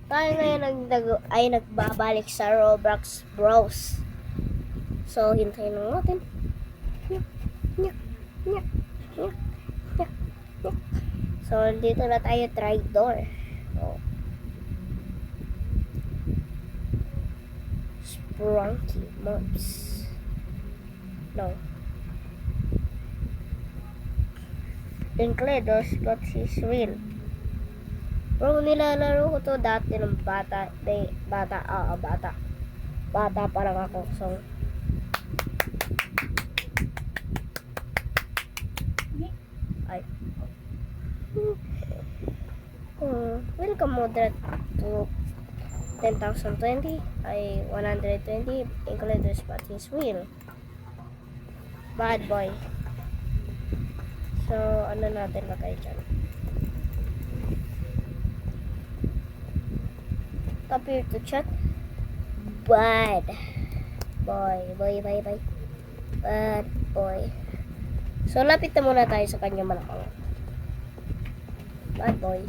Tayo ngayon ay nagbabalik sa Roblox Bros. So, hintayin lang natin. So, dito na tayo traitor. So, Sprunky Mods. No. Incledos got his wheel. Bro, nilalaro ko to dati ng bata. Bata pa lang ako. So, ay. Welcome moderate to 10,020. Ay 120. Incledos got his wheel. Bad boy. So, ano natin lagay dyan? Tap here to chat. Bad boy. Bad boy. So, lapit na muna tayo sa kanya malakang. Bad boy.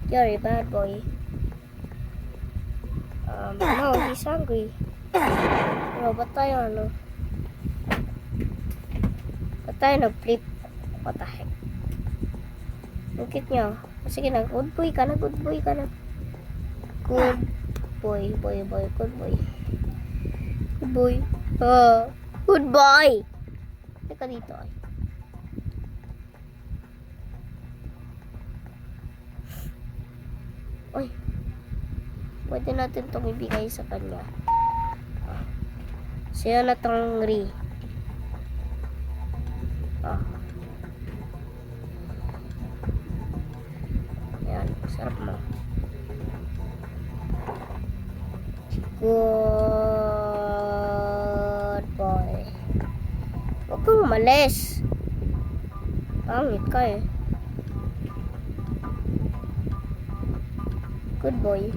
You're a bad boy. No, he's hungry. Pero, ba't tayo ba't tayo nag-flip? What the heck? Ang cute niya. Sige na, good boy ka na. Good boy. Good boy. Teka dito ay. Oy. Pwede natin itong ibigay sa kanya. Siya na tangri. Yan, sarap mo. Good boy. Huwag kang umalis. Pangit ka eh. Good boy.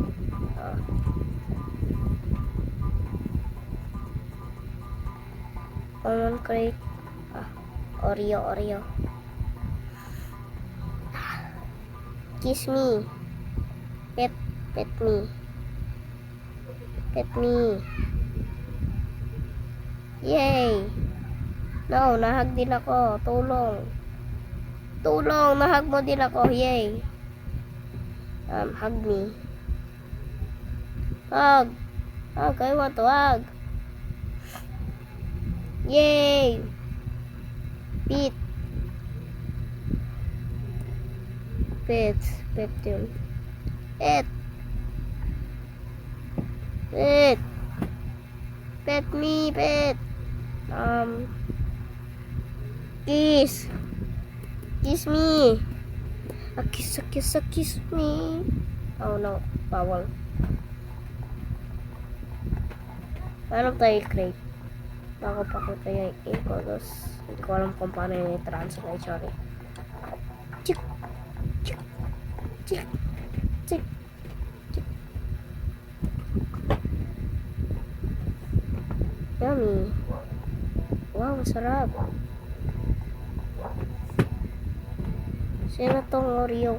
Common crate. Oreo. Kiss me. Pet me. Pet me. Yay! No, nahag din ako. Tulong, nahag mo din ako. Yay! Hug me. Hug. I want to hug. Yay! Pet yun. Pet me. Kiss me. Kiss me. Oh no, bawal. Paano tayo crate? Baka pakita yung i-codos. Hindi ko alam kung paano yung i-translate. Sorry. Chik. Yummy. Wow, masarap. Sino tong Oreo?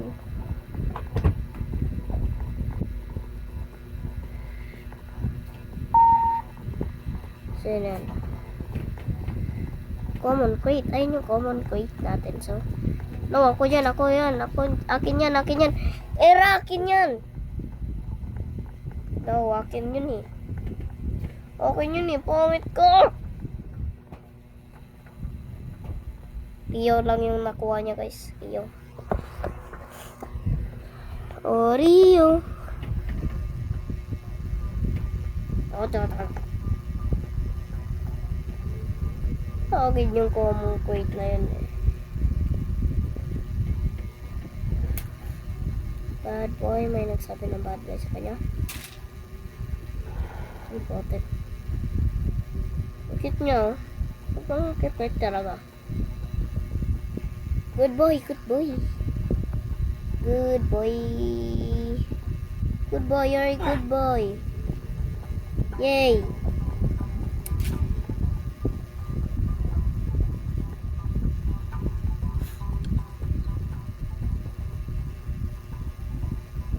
Sino yan? Common crate. Ayun yung common crate natin. So, no, ako yan. Akin yan. Era, akin yan. No, akin yun eh. Akin yun eh. Pumit ko. Rio lang yung nakuha niya, guys. Rio. Oreo. Taka. Akin yung common crate na yun eh. Bad boy. May nagsabi ng bad boy sa kanya. Important. Ang cute niya. Ang cute talaga. Good boy. You're a good boy. Yay.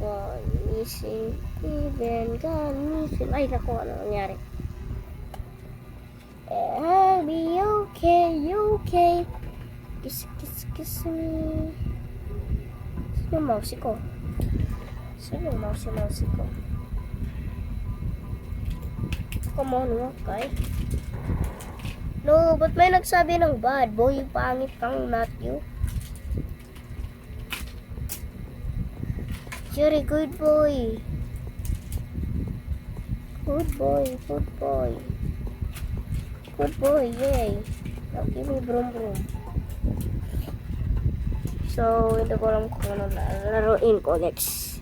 gone missing. Even gone missing. Ay, naku, ano nangyari? I'll be okay, okay. Kiss, kiss, kiss me. Sino yung mouse ko? Sino yung mouse ko? Come on, okay. No, ba't may nagsabi ng bad boy? Pangit kang, not you. Jerry, good boy. Good boy, good boy. Good boy, yay. Now give me brum brum. So, hindi ko alam kung ano laruin ko next.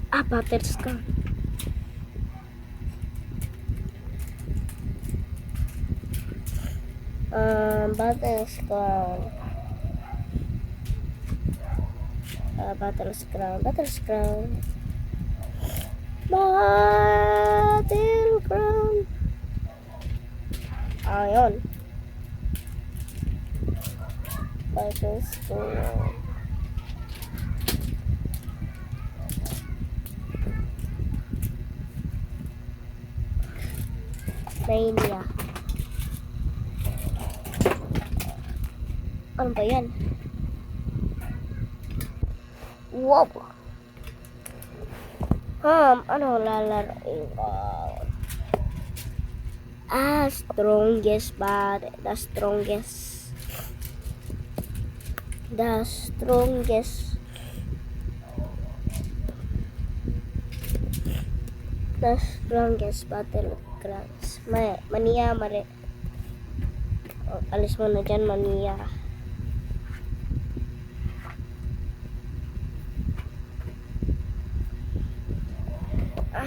Battles ka. Battleground. Ayun. Battleground. Mania. Ano ba yan? Wow! Ano lalaroin ko? Strongest but the strongest battlegrounds. Mania mare. Alis mo na dyan, Mania.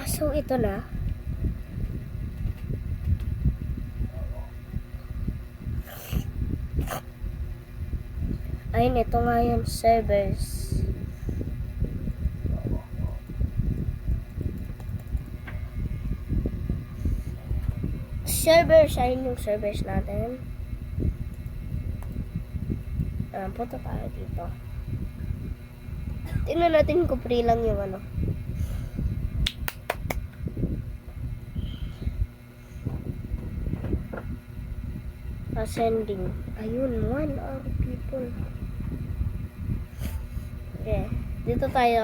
So ito na. Ayun, ito nga yung servers. Ayun yung servers natin. Punta tayo dito. Tingnan natin kung free lang yung ano. Ascending. Ayun, 1 hour people. Okay. Dito tayo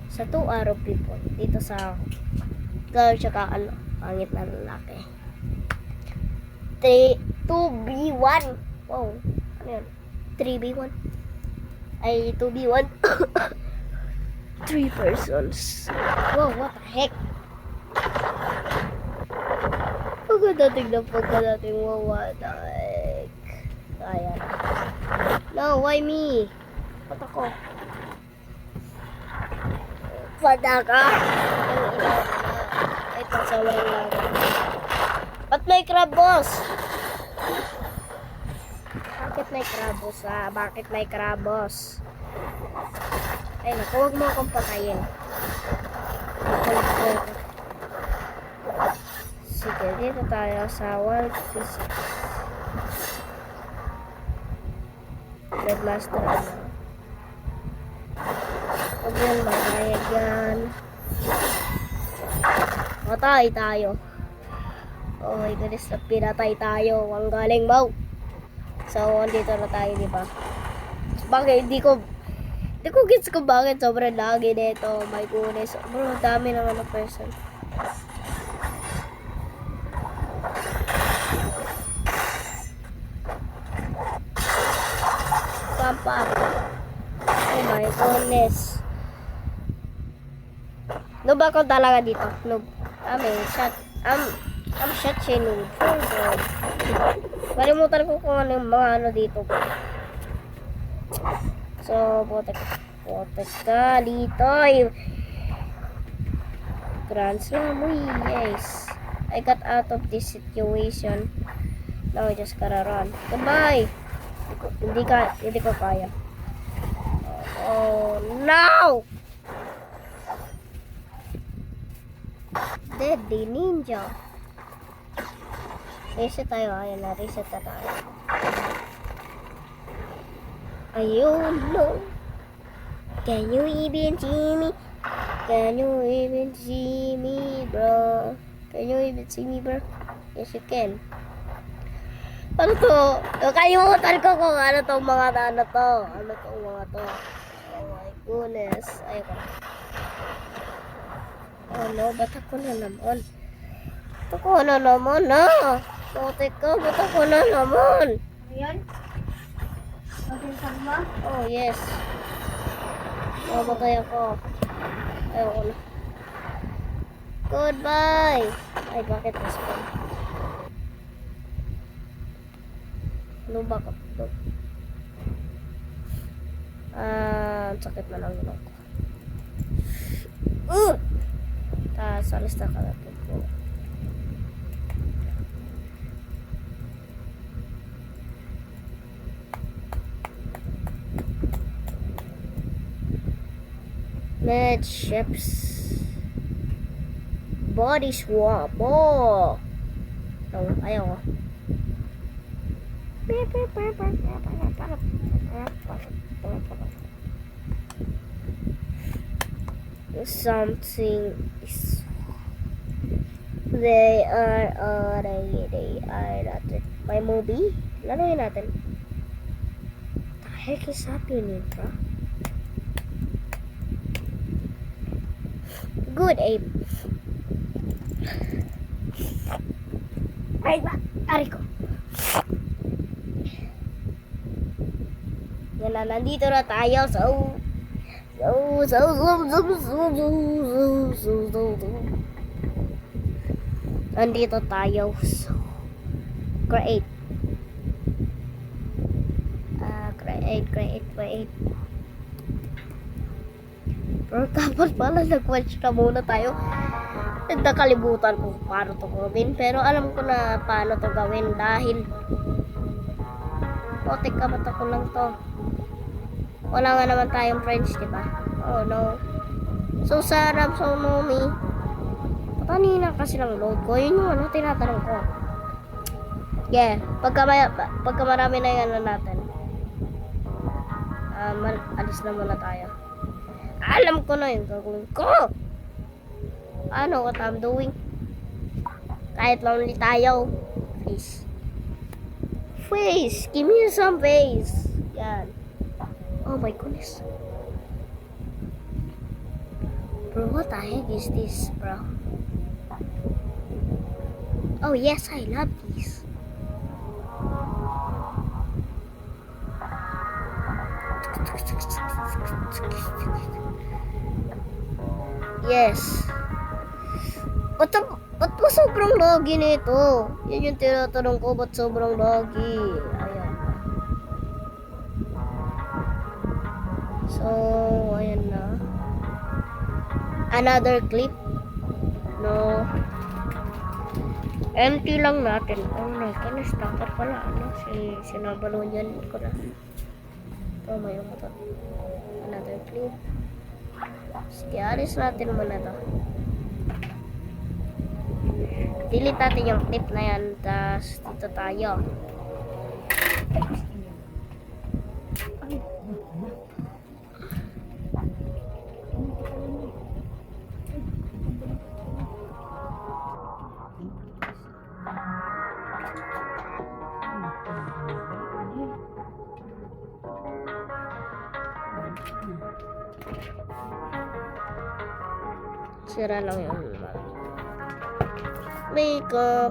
sa 2 hour people. Dito sa girl tsaka ano, pangit na lalaki. 2v1. Wow. Ano yun? 3v1. Ay, 2v1. 3 persons. Wow, what the heck? Pagkadating wow, what the heck? Ayan. No, why me? Ba't ako? Padaka. Ay, pasaway lang. Ba't may crab, boss? Bakit may crabos? Ay, naku, huwag mo akong patayin. Sige, dito tayo sa World Physics. Redmaster ano. Huwag yan, magayag yan. Matay tayo. Oh my goodness, pinatay tayo. Ang galing mo. So, andito na tayo, di ba? Bakit hindi ko gets kung bakit sobrang lagi nito. My goodness. Bro, dami naman ng person. Pampa. Oh my goodness. Noob ako talaga dito. Noob. I'm such a noob. Oh God. Kalimutan ko kung ano yung mga ano dito. So, botek ka dito. Grand slam. Yes. I got out of this situation. Now I just gotta run. Goodbye. Hindi ko kaya. Oh, no! Deadly ninja. Reset tayo. Ayan na, reset na tayo. Ayun, no. Can you even see me? Can you even see me, bro? Can you even see me, bro? Yes, you can. Ano to? Nakalimutan ko kung ano tong mga ano to. Ano tong mga to. Oh my goodness. Ayoko. Oh no, ba't ako na naman? Ba't ako na naman, ha? Putik ko, ba't ako na naman? Ayan. Mag-insag mo? Oh, yes. Mamatay ako. Ayoko na. Goodbye! Ay, bakit respawn? Ano ba ka? Sakit na lang yun ako. Tapos, alis na ka natin po. Med ships. Body swap. Oh! No, ayaw ko. Something is... They are not my movie. Laluin natin. The heck is happening, bro? Good, Abe. Ay, ba? Ari ko. Yan na, nandito na tayo. Nandito tayo. Create. Create. Pero dapat pala nag-watch na muna tayo. Nakalimutan ko paano to gawin. Pero alam ko na paano to gawin dahil potek ka ba't ako lang to. Wala nga naman tayong friends, diba? Oh no. So sarap sa Nomi. Patanina kasi ng load ko. Yun yung ano tinatanong ko. Yeah. Pagka marami na yan na natin. Alis na muna tayo. Alam ko na yung gagawin ko. Ano what I'm doing? Kahit lonely tayo. Face. Give me some face. Yan. Oh my goodness. Bro, what the heck is this, bro? Oh yes, I love this. Yes. Ba't ba sobrang lagi nito? Yan yung tinatanong ko, ba't sobrang lagi? Ayan. So, ayan na. Another clip? No. Empty lang natin. Oh my goodness, dapat pala. Sinabalon yan ko na. Oh my god. Another clip. Sige, alis natin muna to. Delete natin yung clip na yan. Tapos dito tayo. Sira lang yung makeup.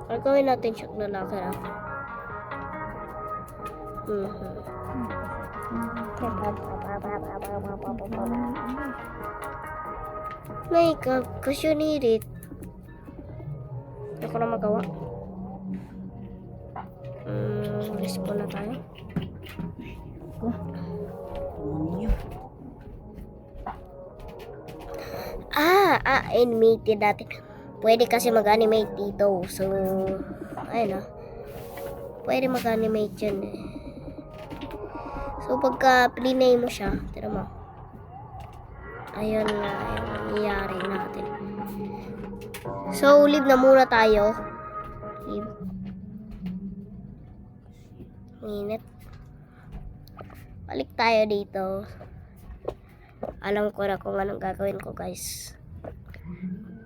Gagawin natin siya na laki na. Makeup, cause you need it. Hindi ko na magawa. Respawn na tayo. Animated natin. Pwede kasi mag-animate dito. So, ayun na. Pwede mag-animate yan. So, pagka plinay mo siya, tira mo. Ayun na, yung nangyayari natin. So, leave na muna tayo. Leave. Minute. Balik tayo dito. Alam ko na kung anong gagawin ko, guys.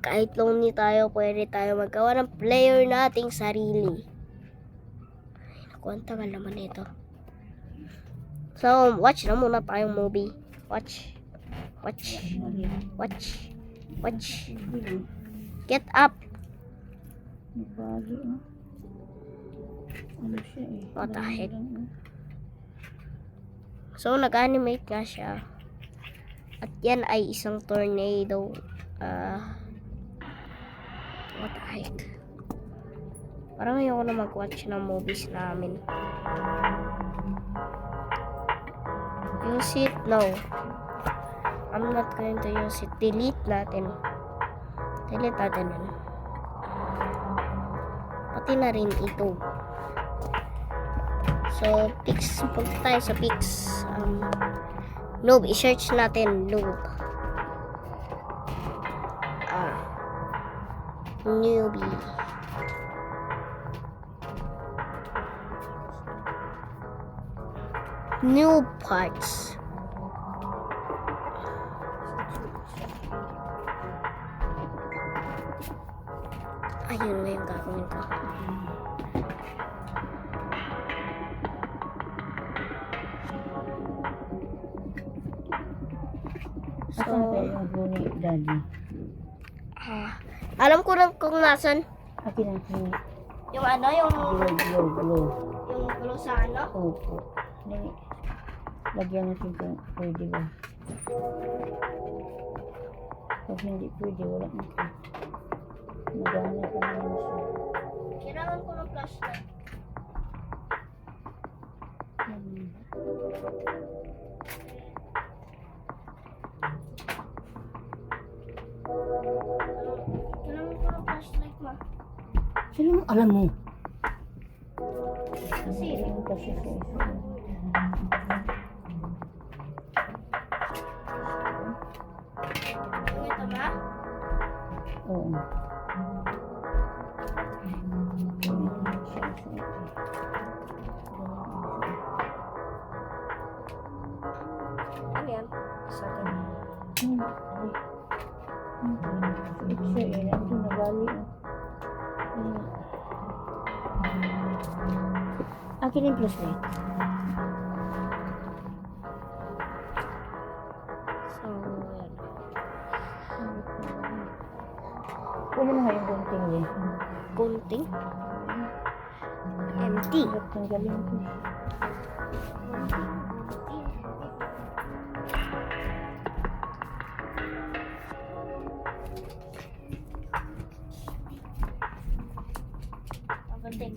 Kahit lonely tayo, pwede tayo maggawa ng player nating sarili. Ay, naku, ang tagal naman ito. So, watch na muna tayong movie. Watch. Get up. Nagbago, ah. Ano siya eh? What the heck? Lang, ah. So, nag-animate nga siya. At yan ay isang tornado. What the heck? Parang ayoko na mag-watch ng movies namin. Use it? No. I'm not going to use it. Delete natin. Delete natin yun. Pati na rin ito. So, Pix. Punta tayo sa Pix. Noob. I-search natin. Noob. Newbie. New parts. Ayun na yung gagawin ko. Asan kaya yung blue ni Daddy? Alam ko na kung nasan. Akin ang blue. Yung ano, yung Glow. glow sa ano. Opo. Dali. Lagyan natin kung pwede ba. Pag hindi pwede, wala na ito. Magana pa naman siya. Kailangan ko ng flashlight. Kailangan ko ng flashlight, ma. Sino mo alam mo? Kasi, Ano kasi sa isa? yung ito, ma. Oo. Ano yan? Isa din. Siya eh, nandun nagali. Akin yung flashlight. So, yan. Kunin mo nga yung bunting eh. Gunting. Empty. Hirap tanggalin ko. Gunting.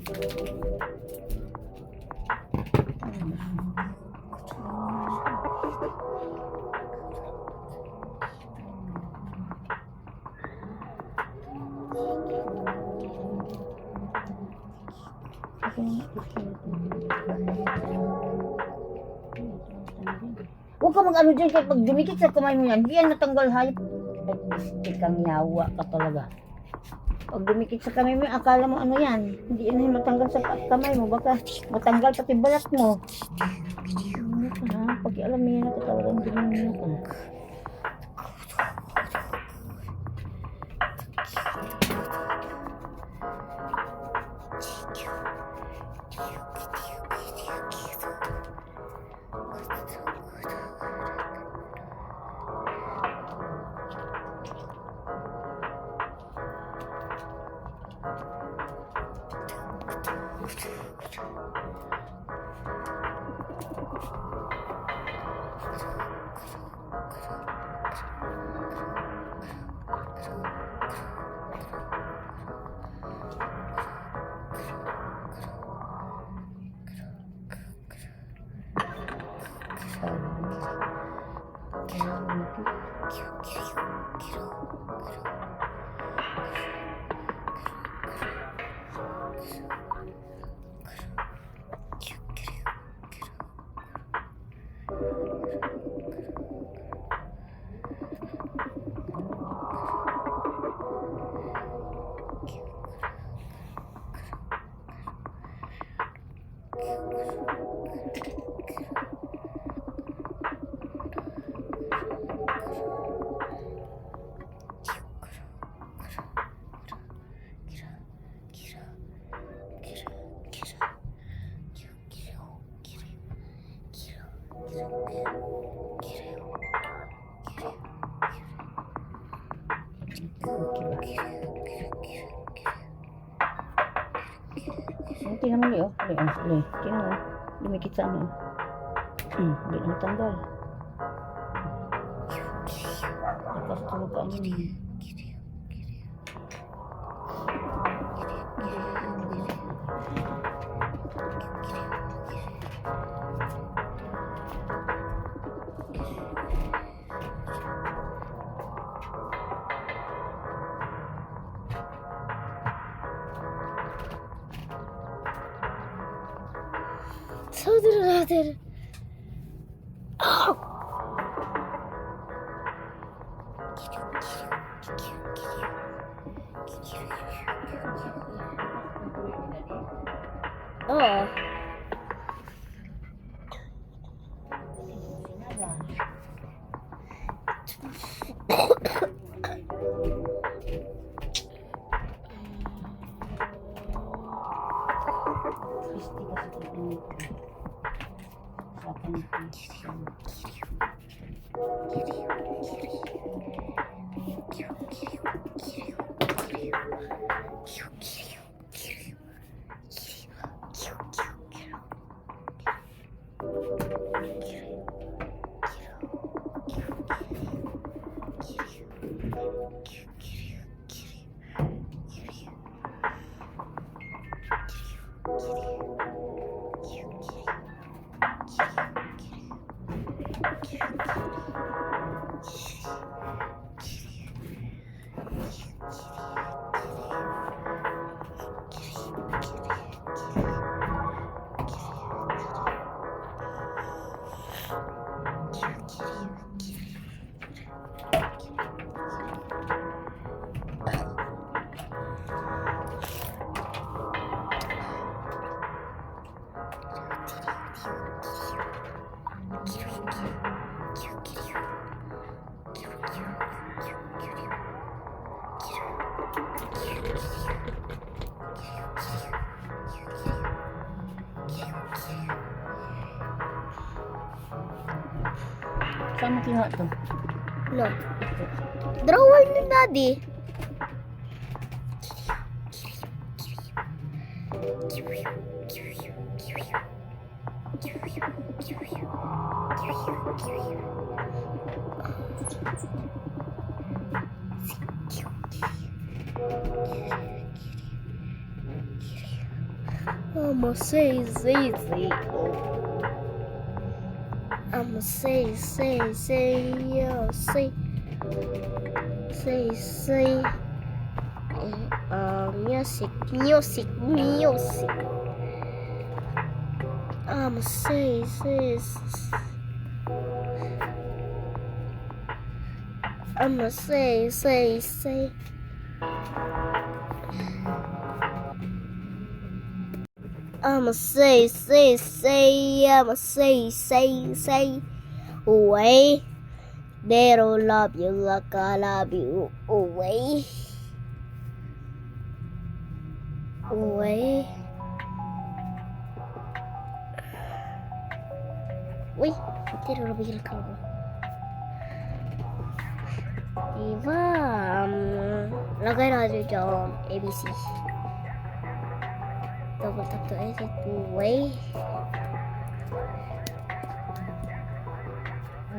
Huwag ka mag-ano dyan, kahit pag dumikit sa kamay mo yan, diyan natanggal hayop. Ikang yawa ka talaga. Pag dumikit sa kamay mo yan, akala mo ano yan, hindi yan matanggal sa kamay mo, baka matanggal pati balat mo. Ano ka ha? Pag alam mo yan ako talagang dumingin ka. Tingnan mo Leo. Tingnan mo. Dumikit sa ano. Hindi na tanggal. Tapos tulog ka niya. Saldırı natin. Oo. Saan mo kinuha to? No. Drawer ni Daddy. I'ma say. I'ma say, yeah, say. Music. I'ma say. I'ma say. I'ma say. I'ma say. Away. They don't love you like I love you. Away. Uy, they don't love you like I love you. Diba, lagay natin dyan, ABC. Double tap to edit. Away.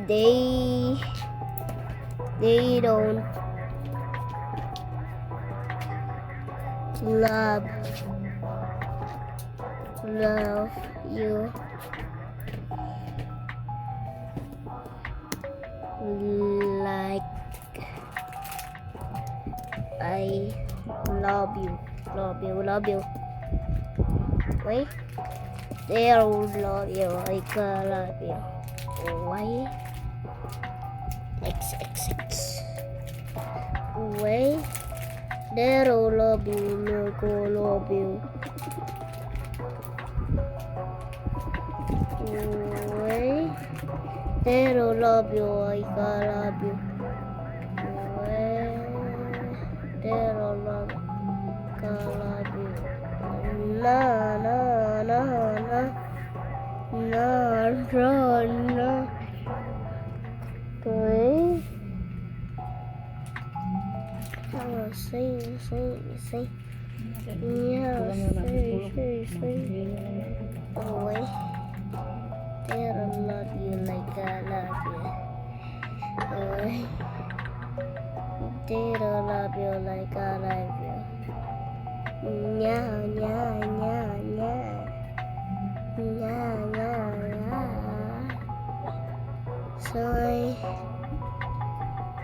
They don't love you like I love you. Wait, they don't love you like I love you. Why? X. Wait, they don't love you like I love you. Wait, they don't love you like I love you. Wait, they don't love you like I love you. Na. No, no, no. Okay. Oh, say. Yeah, say. Boy, they don't love you like I love you. Boy, they don't love you like I love you. Yeah. So I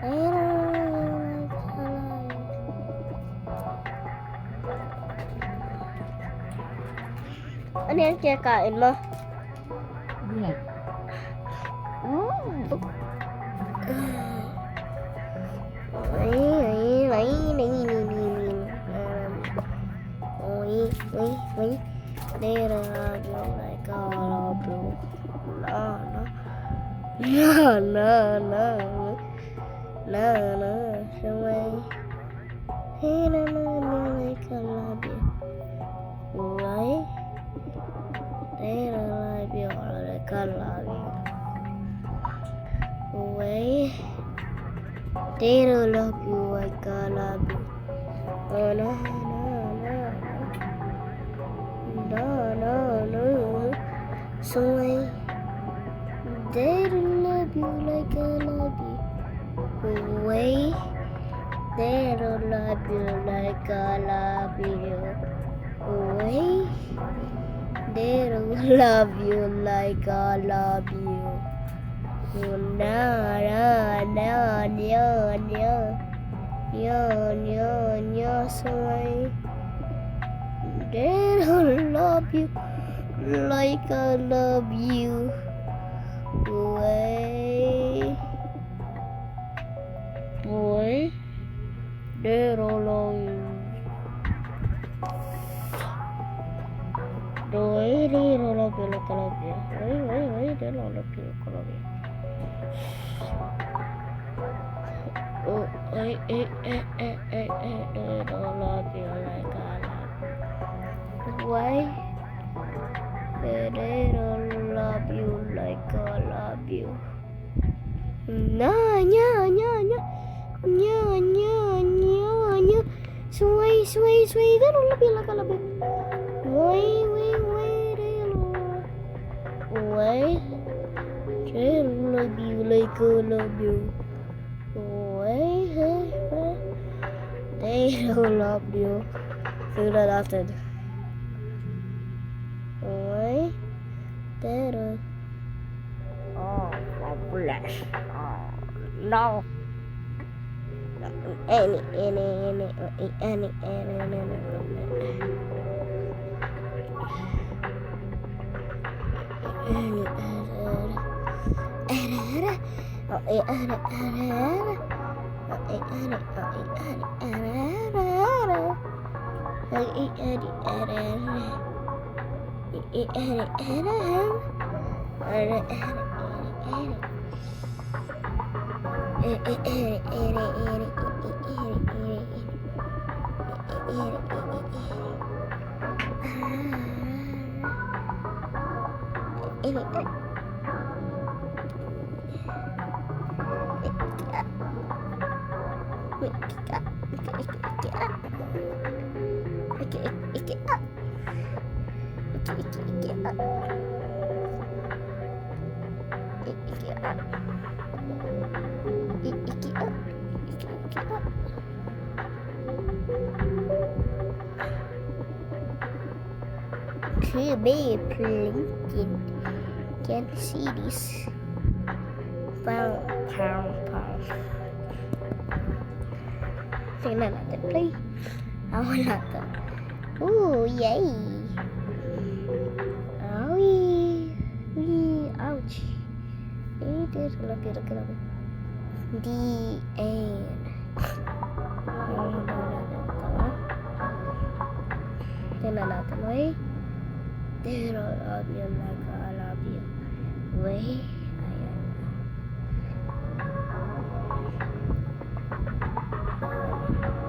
don't like I love you. Ano yan kinakain mo? Yan. Wait. They don't love you like I love you. No. So they don't love you like I love you. Right? They don't love you like I love you. Wait. They don't love you like I love you. Oh no. So they don't love you like I love you. Wait. They don't love you like I love you. Wait. They don't love you like I love you. No. So they don't love you like I love you. Boy, they don't love you. They don't love you like I love you. Wait, they don't love you like I love you. Oh, they don't love you like I love you. Why? They don't love you like I love you. No. Sway. They don't love you like I love you. Wait, they don't. Wait. They don't love you like I love you. Wait. They don't love you. Feel that after. Wait. They don't. Oh, bless. Oh, no. Any. Could be blinking. Can't see this. Pound. Tingnan natin, play. Wala to. Ooh, yay! Owie! Ouch! Grabe. The end. Tingnan natin, wait. They don't love you like I love you. Wait. Ayan.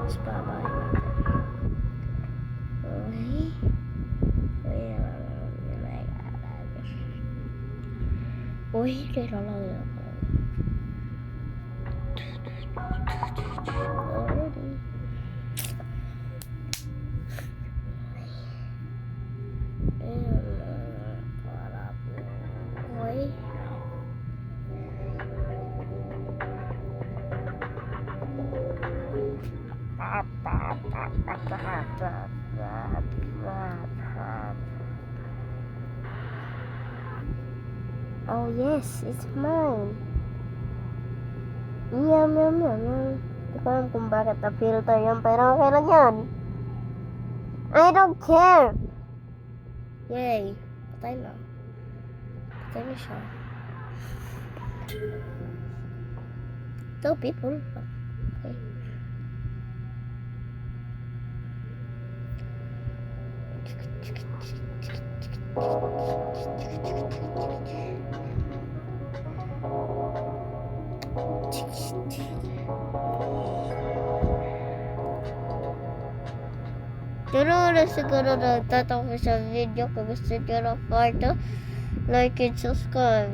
Mas babay natin. Wait. They don't love you like I love you. Uy, kailan lang yan. Already. Uy. Oh yes, it's mine. Yum, yum, yum, yum. Hindi ko alam kung bakit na-filter yan, pero okay lang yan. I don't care. Yay. Patay na. Patay na siya. 2 people. Okay. Siguro na siguro nagtatapos sa video. Kung gusto nyo ng part 2, like and subscribe.